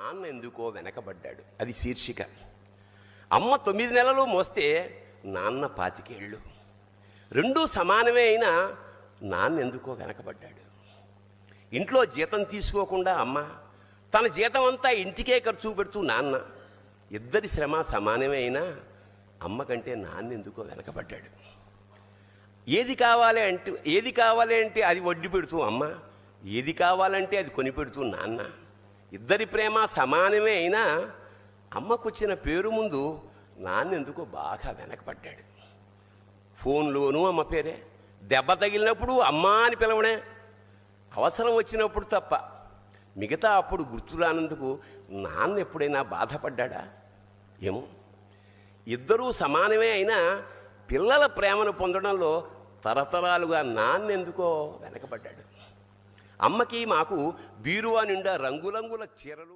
నాన్న ఎందుకో వెనకబడ్డాడు. అది శీర్షిక. అమ్మ 9 నెలలు మోస్తే నాన్న 25 ఏళ్ళు. రెండూ సమానమే అయినా నాన్న ఎందుకో వెనకబడ్డాడు. ఇంట్లో జీతం తీసుకోకుండా అమ్మ, తన జీతం అంతా ఇంటికే ఖర్చు పెడుతూ నాన్న, ఇద్దరి శ్రమ సమానమే అయినా అమ్మ కంటే నాన్న ఎందుకో వెనకబడ్డాడు. ఏది కావాలి అంటే అది వడ్డీ పెడుతూ అమ్మ, ఏది కావాలంటే అది కొనిపెడుతూ నాన్న, ఇద్దరి ప్రేమ సమానమే అయినా అమ్మకొచ్చిన పేరు ముందు నాన్న ఎందుకో బాగా వెనకబడ్డాడు. ఫోన్లోనూ అమ్మ పేరే, దెబ్బ తగిలినప్పుడు అమ్మ అని పిలవడే, అవసరం వచ్చినప్పుడు తప్ప మిగతా అప్పుడు గుర్తురానందుకు నాన్న ఎప్పుడైనా బాధపడ్డా ఏమో. ఇద్దరూ సమానమే అయినా పిల్లల ప్రేమను పొందడంలో తరతరాలుగా నాన్న ఎందుకో వెనకబడ్డాడు. అమ్మకి మాకు బీరువా నిండా రంగురంగుల చీరలు